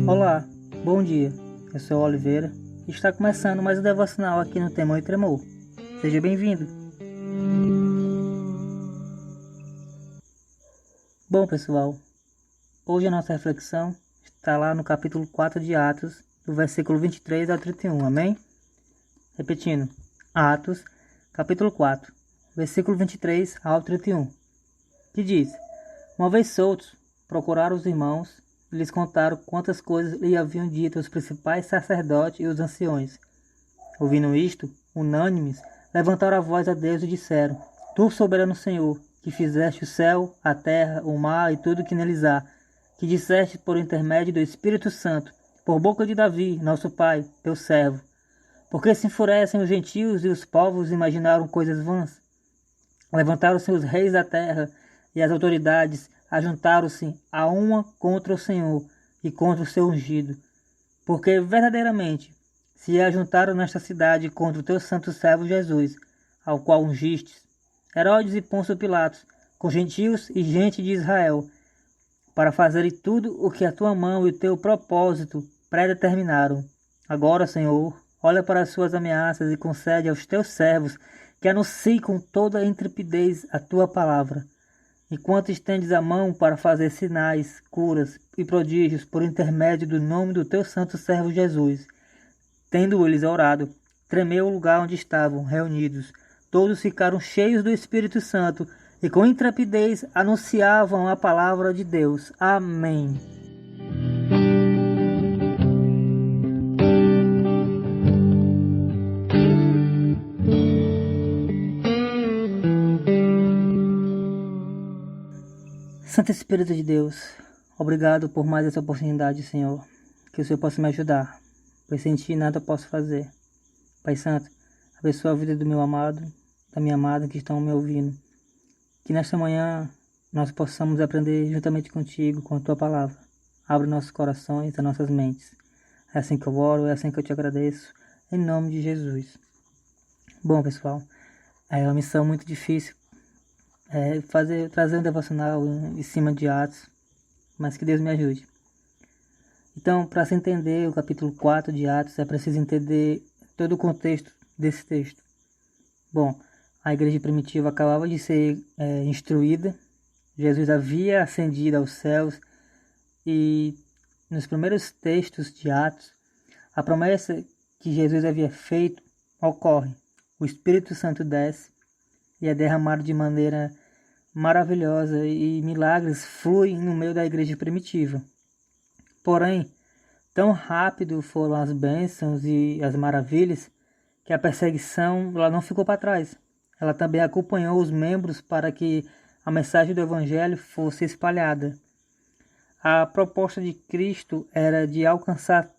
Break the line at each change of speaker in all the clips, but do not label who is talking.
Olá, bom dia. Eu sou o Oliveira e está começando mais um devocional aqui no Temor e Tremor. Seja bem-vindo. Bom, pessoal, hoje a nossa reflexão está lá no capítulo 4 de Atos, do versículo 23 ao 31, amém? Repetindo, Atos, capítulo 4, versículo 23 ao 31, que diz: Uma vez soltos, procuraram os irmãos e lhes contaram quantas coisas lhe haviam dito os principais sacerdotes e os anciões. Ouvindo isto, unânimes, levantaram a voz a Deus e disseram: Tu, soberano Senhor, que fizeste o céu, a terra, o mar e tudo que neles há, que disseste por intermédio do Espírito Santo, por boca de Davi, nosso pai, teu servo. Porque se enfurecem os gentios e os povos imaginaram coisas vãs? Levantaram-se os reis da terra e as autoridades ajuntaram-se a uma contra o Senhor e contra o seu ungido. Porque verdadeiramente se ajuntaram nesta cidade contra o teu santo servo Jesus, ao qual ungistes, Herodes e Pôncio Pilatos, com gentios e gente de Israel, para fazerem tudo o que a tua mão e o teu propósito predeterminaram. Agora, Senhor, olha para as suas ameaças e concede aos teus servos que anunciem com toda a intrepidez a tua palavra. Enquanto estendes a mão para fazer sinais, curas e prodígios por intermédio do nome do teu santo servo Jesus. Tendo eles orado, tremeu o lugar onde estavam reunidos. Todos ficaram cheios do Espírito Santo e com intrepidez anunciavam a palavra de Deus. Amém. Santo Espírito de Deus, obrigado por mais essa oportunidade, Senhor. Que o Senhor possa me ajudar, pois sem Ti nada posso fazer. Pai Santo, abençoa a vida do meu amado, da minha amada que estão me ouvindo. Que nesta manhã nós possamos aprender juntamente contigo, com a Tua palavra. Abre nossos corações e nossas mentes. É assim que eu oro, é assim que eu Te agradeço, em nome de Jesus. Bom, pessoal, é uma missão muito difícil. Trazer um devocional em cima de Atos, mas que Deus me ajude. Então, para se entender o capítulo 4 de Atos, é preciso entender todo o contexto desse texto. Bom, a igreja primitiva acabava de ser instruída, Jesus havia ascendido aos céus e nos primeiros textos de Atos, a promessa que Jesus havia feito ocorre. O Espírito Santo desce e é derramado de maneira maravilhosa e milagres fluem no meio da igreja primitiva. Porém, tão rápido foram as bênçãos e as maravilhas que a perseguição ela não ficou para trás. Ela também acompanhou os membros para que a mensagem do Evangelho fosse espalhada. A proposta de Cristo era de alcançar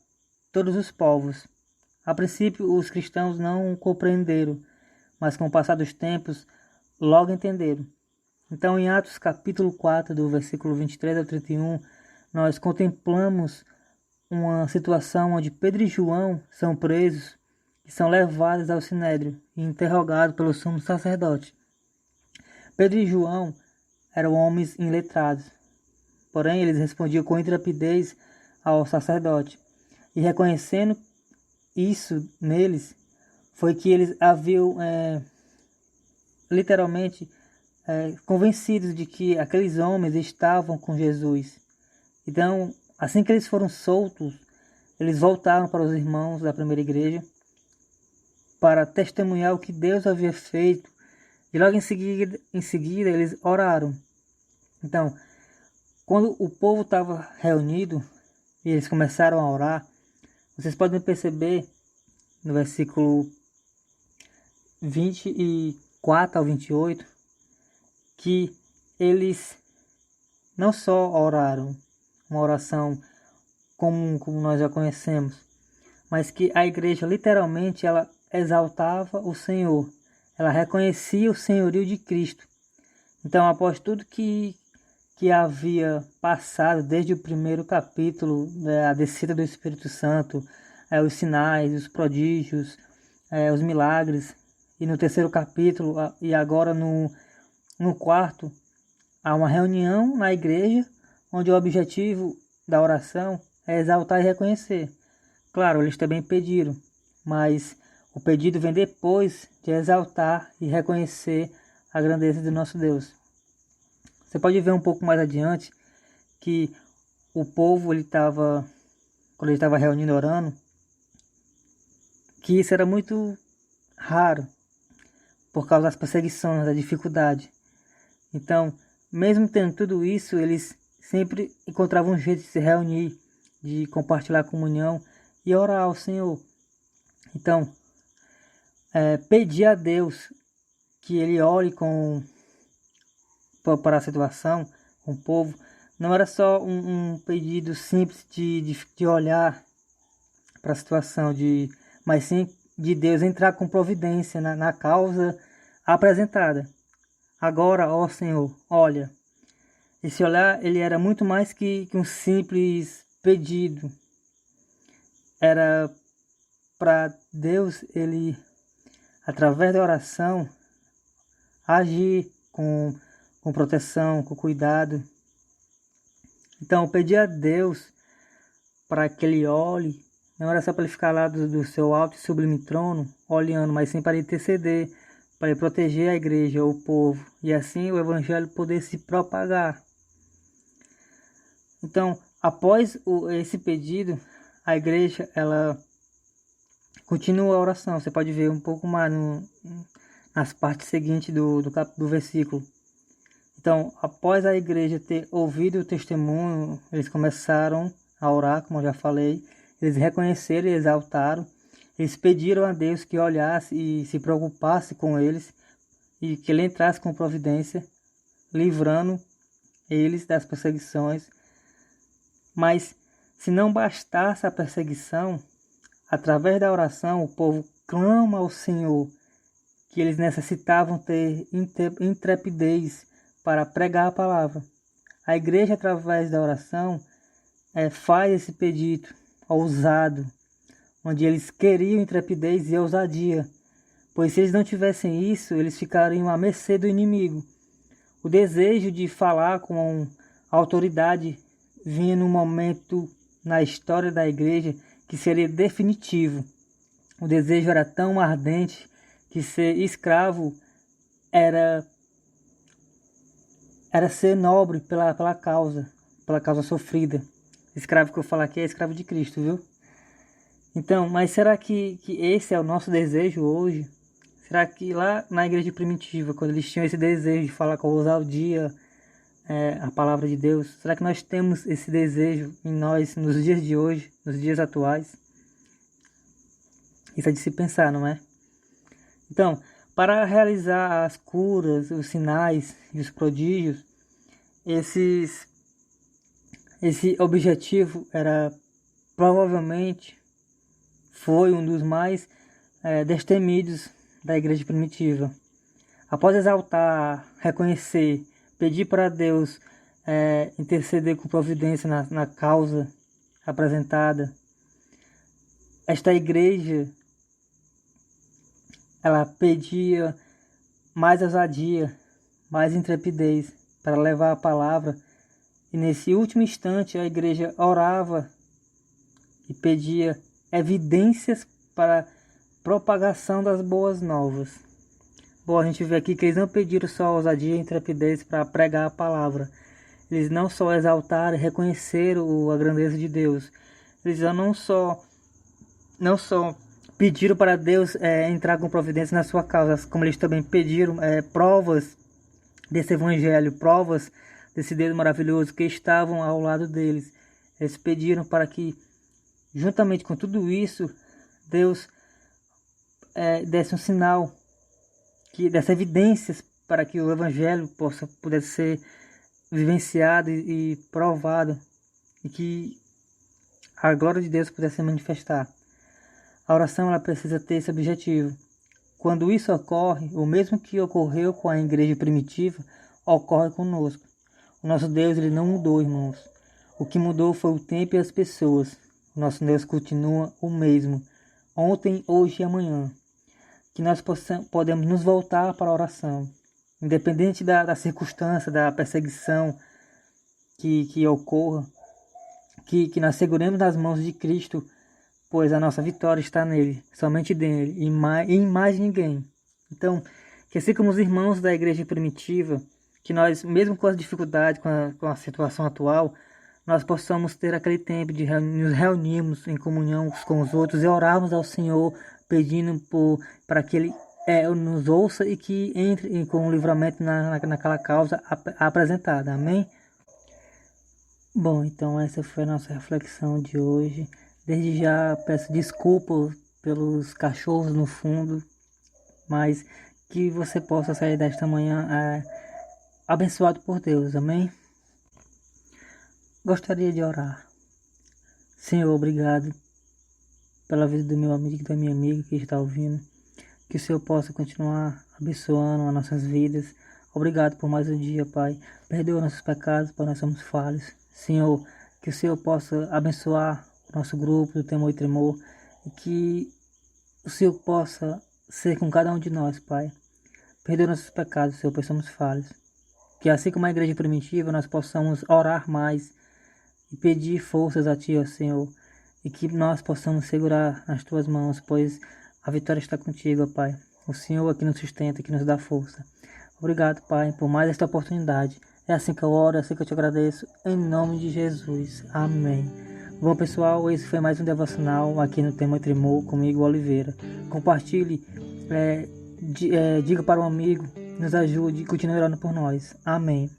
todos os povos. A princípio, os cristãos não compreenderam, mas com o passar dos tempos, logo entenderam. Então, em Atos capítulo 4, do versículo 23 ao 31, nós contemplamos uma situação onde Pedro e João são presos e são levados ao Sinédrio e interrogados pelo sumo sacerdote. Pedro e João eram homens iletrados, porém eles respondiam com intrepidez ao sacerdote. E reconhecendo isso neles, foi que eles haviam literalmente convencidos de que aqueles homens estavam com Jesus. Então, assim que eles foram soltos, eles voltaram para os irmãos da primeira igreja para testemunhar o que Deus havia feito. E logo em seguida eles oraram. Então, quando o povo estava reunido e eles começaram a orar, vocês podem perceber no versículo 24 ao 28 que eles não só oraram uma oração comum, como nós já conhecemos, mas que a igreja literalmente ela exaltava o Senhor, ela reconhecia o senhorio de Cristo. Então, após tudo que havia passado desde o primeiro capítulo, a descida do Espírito Santo, os sinais, os prodígios, os milagres, e no terceiro capítulo, e agora no quarto, há uma reunião na igreja, onde o objetivo da oração é exaltar e reconhecer. Claro, eles também pediram, mas o pedido vem depois de exaltar e reconhecer a grandeza de nosso Deus. Você pode ver um pouco mais adiante que o povo, quando ele estava reunindo orando, que isso era muito raro por causa das perseguições, da dificuldade. Então, mesmo tendo tudo isso, eles sempre encontravam um jeito de se reunir, de compartilhar a comunhão e orar ao Senhor. Então, pedir a Deus que Ele olhe para a situação, com o povo, não era só um pedido simples de olhar para a situação, mas sim de Deus entrar com providência na causa apresentada. Agora, ó Senhor, olha, esse olhar ele era muito mais que um simples pedido. Era para Deus, ele, através da oração, agir com proteção, com cuidado. Então, pedir a Deus para que Ele olhe, não era só para Ele ficar lá do seu alto e sublime trono, olhando, mas sim para interceder, para Ele proteger a igreja, o povo, e assim o Evangelho poder se propagar. Então, após esse pedido, a igreja, ela continua a oração. Você pode ver um pouco mais nas partes seguintes do versículo. Então, após a igreja ter ouvido o testemunho, eles começaram a orar, como eu já falei. Eles reconheceram e exaltaram. Eles pediram a Deus que olhasse e se preocupasse com eles e que Ele entrasse com providência, livrando eles das perseguições. Mas, se não bastasse a perseguição, através da oração, o povo clama ao Senhor que eles necessitavam ter intrepidez para pregar a palavra. A igreja, através da oração, faz esse pedido ousado, onde eles queriam intrepidez e ousadia, pois se eles não tivessem isso, eles ficariam à mercê do inimigo. O desejo de falar com a autoridade vinha num momento na história da igreja que seria definitivo. O desejo era tão ardente que ser escravo era ser nobre pela causa sofrida. Escravo que eu falo aqui é escravo de Cristo, viu? Então, mas será que esse é o nosso desejo hoje? Será que lá na igreja primitiva, quando eles tinham esse desejo de falar com ousadia a palavra de Deus, será que nós temos esse desejo em nós nos dias de hoje, nos dias atuais? Isso é de se pensar, não é? Então, para realizar as curas, os sinais e os prodígios, esse objetivo provavelmente foi um dos mais destemidos da igreja primitiva. Após exaltar, reconhecer, pedir para Deus interceder com providência na causa apresentada, esta igreja ela pedia mais ousadia, mais intrepidez para levar a palavra. E nesse último instante a igreja orava e pedia evidências para a propagação das boas novas. Bom, a gente vê aqui que eles não pediram só ousadia e intrepidez para pregar a palavra. Eles não só exaltaram e reconheceram a grandeza de Deus. Eles não só pediram para Deus entrar com providência na sua causa, como eles também pediram provas desse evangelho, provas desse Deus maravilhoso que estavam ao lado deles. Eles pediram para que, juntamente com tudo isso, Deus desse um sinal, que desse evidências para que o evangelho pudesse ser vivenciado e provado, e que a glória de Deus pudesse se manifestar. A oração ela precisa ter esse objetivo. Quando isso ocorre, o mesmo que ocorreu com a igreja primitiva, ocorre conosco. O nosso Deus ele não mudou, irmãos. O que mudou foi o tempo e as pessoas. O nosso Deus continua o mesmo, ontem, hoje e amanhã. Que nós podemos nos voltar para a oração, independente da circunstância, da perseguição que ocorra. que nós seguremos nas mãos de Cristo, pois a nossa vitória está nele, somente nele, e em mais ninguém. Então, que assim como os irmãos da igreja primitiva, que nós, mesmo com as dificuldades, com a situação atual, nós possamos ter aquele tempo de nos reunirmos em comunhão uns com os outros e orarmos ao Senhor, pedindo para que Ele nos ouça e que entre com o livramento naquela causa apresentada. Amém? Bom, então essa foi a nossa reflexão de hoje. Desde já peço desculpas pelos cachorros no fundo, mas que você possa sair desta manhã abençoado por Deus, amém? Gostaria de orar. Senhor, obrigado pela vida do meu amigo e da minha amiga que está ouvindo. Que o Senhor possa continuar abençoando as nossas vidas. Obrigado por mais um dia, Pai. Perdoa nossos pecados, Pai, nós somos falhos. Senhor, que o Senhor possa abençoar o nosso grupo do Temor e Tremor. E que o Senhor possa ser com cada um de nós, Pai. Perdoa nossos pecados, Senhor, pois somos falhos. Que assim como a igreja primitiva, nós possamos orar mais e pedir forças a Ti, ó Senhor. E que nós possamos segurar nas Tuas mãos, pois a vitória está contigo, ó Pai. O Senhor é que nos sustenta, que nos dá força. Obrigado, Pai, por mais esta oportunidade. É assim que eu oro, é assim que eu te agradeço. Em nome de Jesus. Amém. Bom, pessoal, esse foi mais um devocional aqui no Temor e Tremor, comigo, Oliveira. Compartilhe, diga para um amigo, nos ajude e continue orando por nós. Amém.